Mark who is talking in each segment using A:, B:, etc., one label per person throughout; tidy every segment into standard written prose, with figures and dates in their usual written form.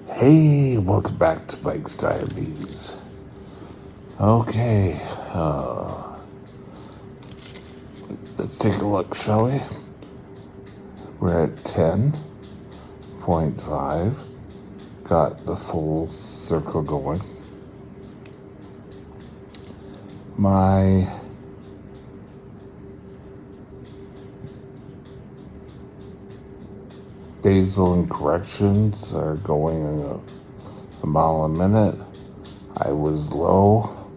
A: Hey, welcome back to Mike's Diabetes. Okay, let's take a look, shall we? We're at 10.5. Got the full circle going. My basal and corrections are going a mile a minute. I was low,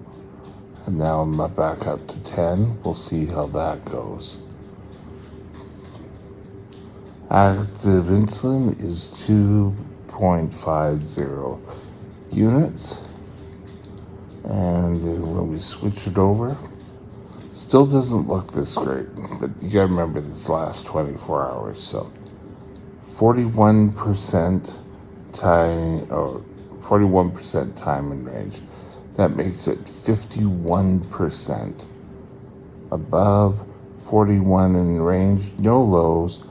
A: and now I'm back up to 10. We'll see how that goes. Active insulin is 2.50 units. And when we switch it over, still doesn't look this great, but you gotta remember this last 24 hours. So 41% time, or 41% time in range. That makes it 51% above 41 in range, no lows,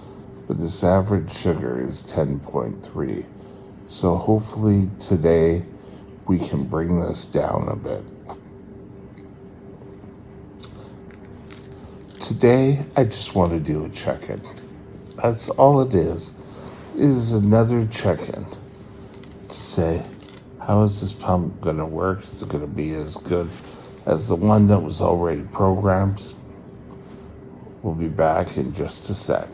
A: but this average sugar is 10.3. So hopefully today we can bring this down a bit. Today, I just want to do a check-in. That's all it is another check-in to say, how is this pump going to work? Is it going to be as good as the one that was already programmed? We'll be back in just a sec.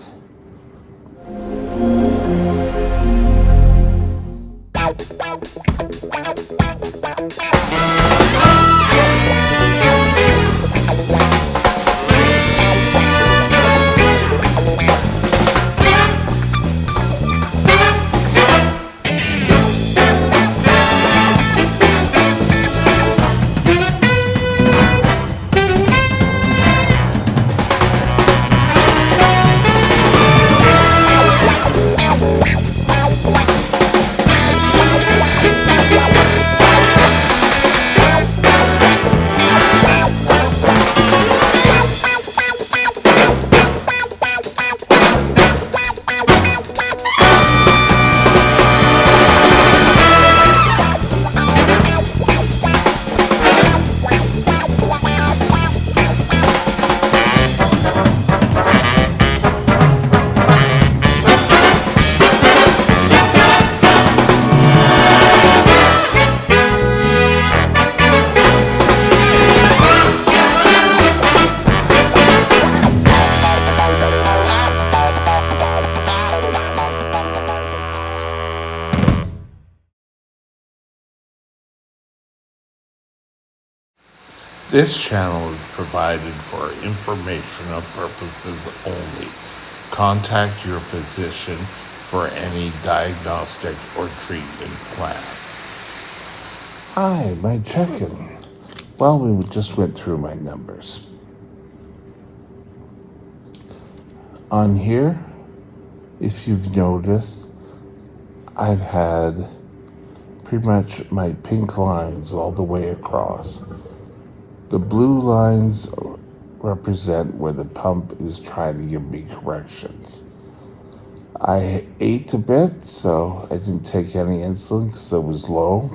A: This channel is provided for informational purposes only. Contact your physician for any diagnostic or treatment plan. Hi, my check-in. Well, we just went through my numbers. On here, if you've noticed, I've had pretty much my pink lines all the way across. The blue lines represent where the pump is trying to give me corrections. I ate a bit, so I didn't take any insulin because I was low.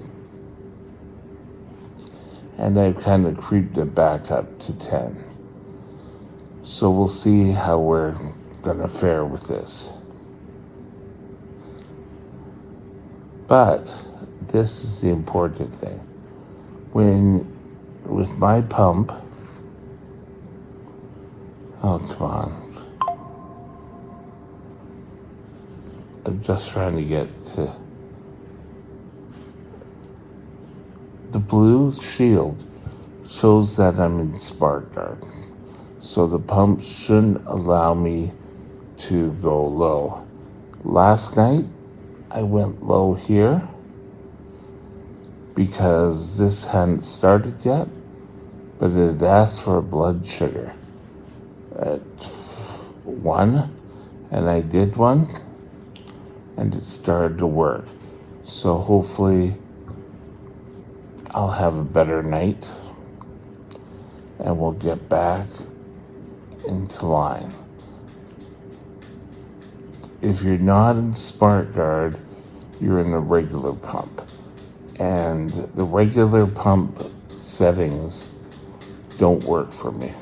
A: And I kind of creeped it back up to 10. So we'll see how we're going to fare with this. But this is the important thing. With my pump, oh, come on. I'm just trying to get to the blue shield shows that I'm in spark guard. So the pump shouldn't allow me to go low. Last night, I went low here because this hadn't started yet, but it had asked for a blood sugar at 1, and I did one, and it started to work. So hopefully I'll have a better night, and we'll get back into line. If you're not in Smart Guard, you're in a regular pump. And the regular pump settings don't work for me.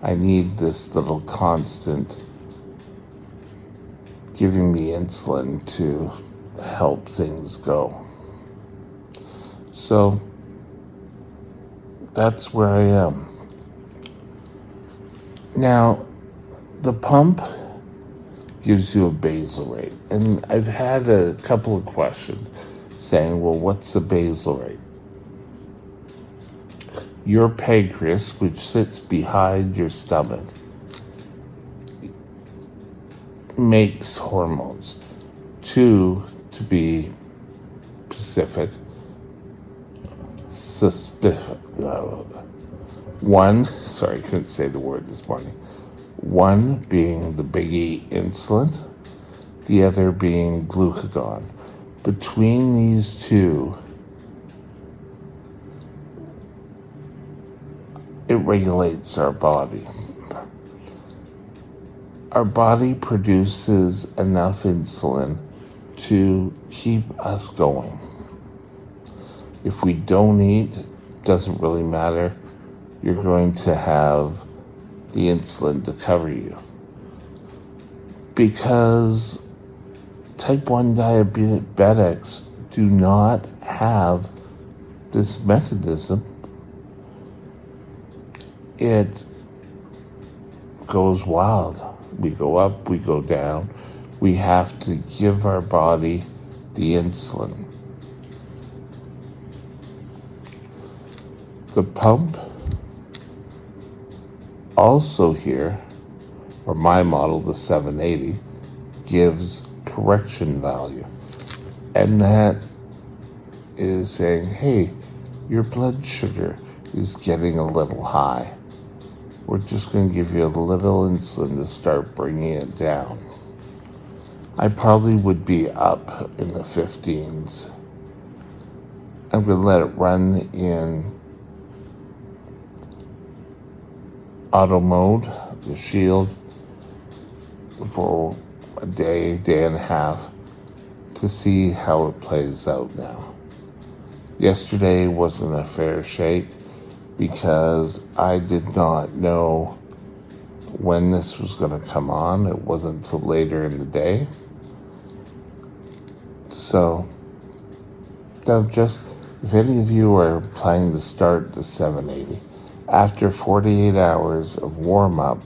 A: I need this little constant giving me insulin to help things go. So that's where I am. Now, the pump gives you a basal rate. And I've had a couple of questions saying, well, what's the basal rate? Your pancreas, which sits behind your stomach, makes hormones. Two, to be specific, one, sorry, I couldn't say the word this morning. One being the biggie insulin, the other being glucagon. Between these two, it regulates our body. Our body produces enough insulin to keep us going. If we don't eat, doesn't really matter. You're going to have the insulin to cover you. Because type 1 diabetics do not have this mechanism. It goes wild. We go up, we go down. We have to give our body the insulin. The pump also here, or my model, the 780, gives correction value. And that is saying, hey, your blood sugar is getting a little high. We're just going to give you a little insulin to start bringing it down. I probably would be up in the 15s. I'm going to let it run in auto mode, the shield, for a day, day and a half to see how it plays out now. Yesterday wasn't a fair shake because I did not know when this was going to come on. It wasn't until later in the day. So, now just, if any of you are planning to start the 780, after 48 hours of warm-up,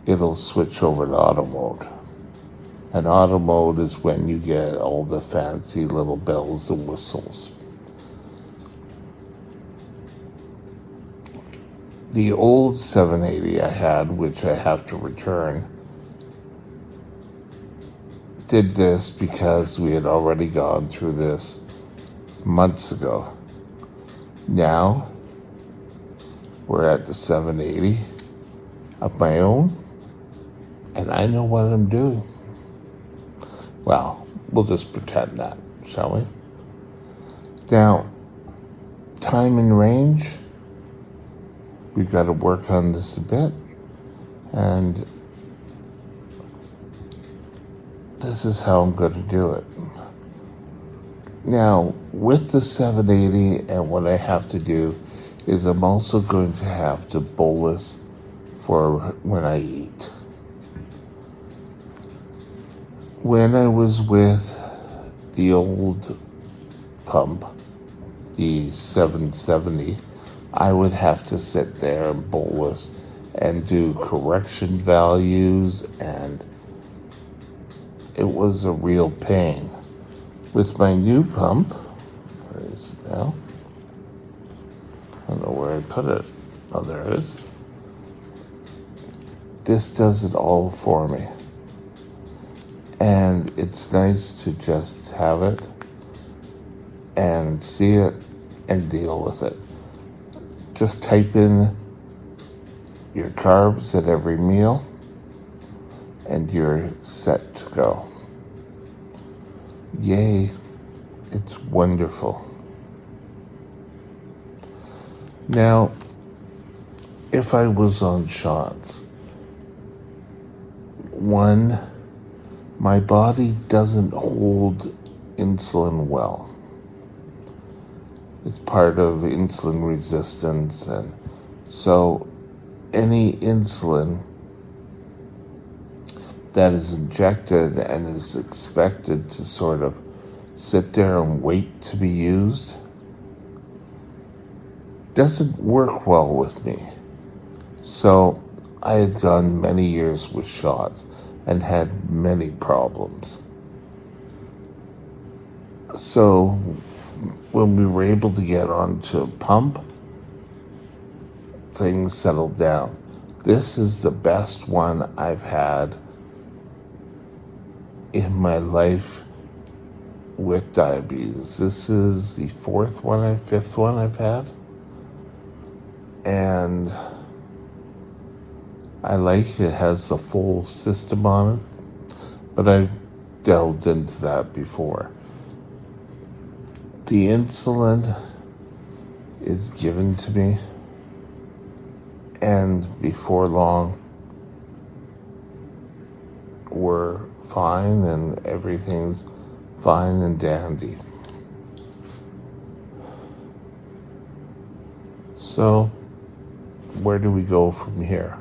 A: it'll switch over to auto mode. And auto mode is when you get all the fancy little bells and whistles. The old 780 I had, which I have to return, did this because we had already gone through this months ago. Now, we're at the 780 of my own, and I know what I'm doing. Well, we'll just pretend that, shall we? Now, time and range, we've got to work on this a bit, and this is how I'm going to do it. Now, with the 780, and what I have to do is I'm also going to have to bolus for when I eat. When I was with the old pump, the 770, I would have to sit there and bolus and do correction values, and it was a real pain. With my new pump, where is it now? I don't know where I put it. Oh, there it is. This does it all for me. And it's nice to just have it and see it and deal with it. Just type in your carbs at every meal and you're set to go. Yay, it's wonderful. Now, if I was on shots, one, my body doesn't hold insulin well. It's part of insulin resistance, and so any insulin that is injected and is expected to sort of sit there and wait to be used doesn't work well with me. So I had gone many years with shots and had many problems. So when we were able to get onto a pump, things settled down. This is the best one I've had in my life with diabetes. This is the fifth one I've had. And I like it has the full system on it, but I've delved into that before. The insulin is given to me, and before long, we're fine and everything's fine and dandy. So, where do we go from here?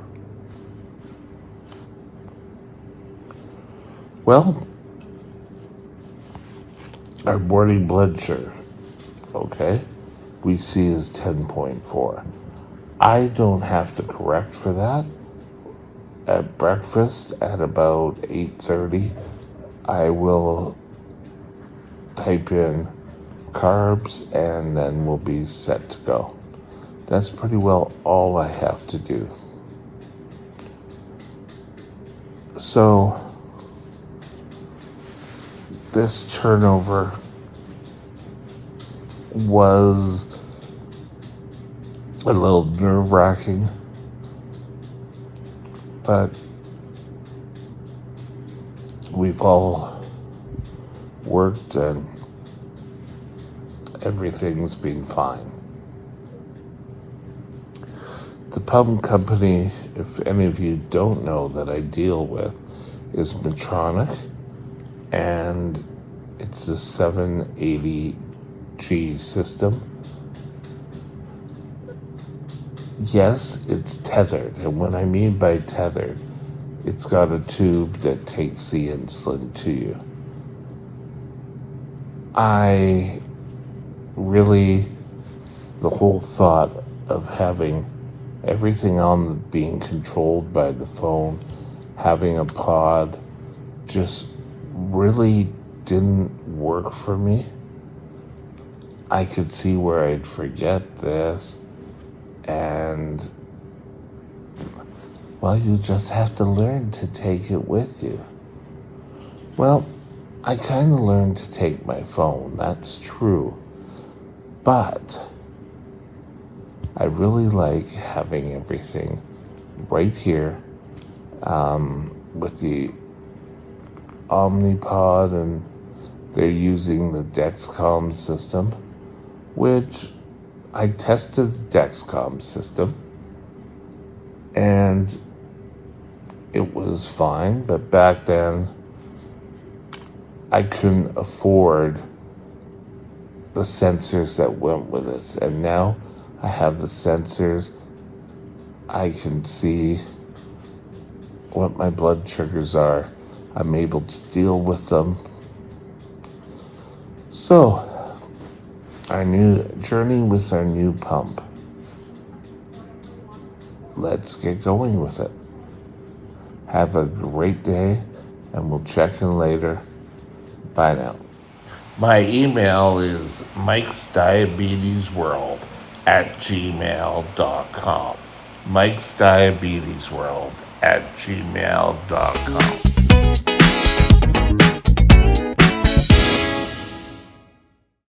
A: Well, our morning blood sugar, okay, we see is 10.4. I don't have to correct for that. At breakfast at about 8:30, I will type in carbs and then we'll be set to go. That's pretty well all I have to do. So this turnover was a little nerve-wracking, but we've all worked and everything's been fine. The pump company, if any of you don't know, that I deal with is Medtronic, and it's a 780G system. Yes, it's tethered, and what I mean by tethered, it's got a tube that takes the insulin to you. I really, the whole thought of having everything on being controlled by the phone, having a pod, just really didn't work for me. I could see where I'd forget this, and well, you just have to learn to take it with you. Well, I kind of learned to take my phone, that's true, but I really like having everything right here with the Omnipod, and they're using the Dexcom system, which I tested the Dexcom system and it was fine, but back then I couldn't afford the sensors that went with it, and now I have the sensors. I can see what my blood sugars are. I'm able to deal with them. So, our new journey with our new pump. Let's get going with it. Have a great day, and we'll check in later. Bye now. My email is mikesdiabetesworld@gmail.com. mikesdiabetesworld@gmail.com.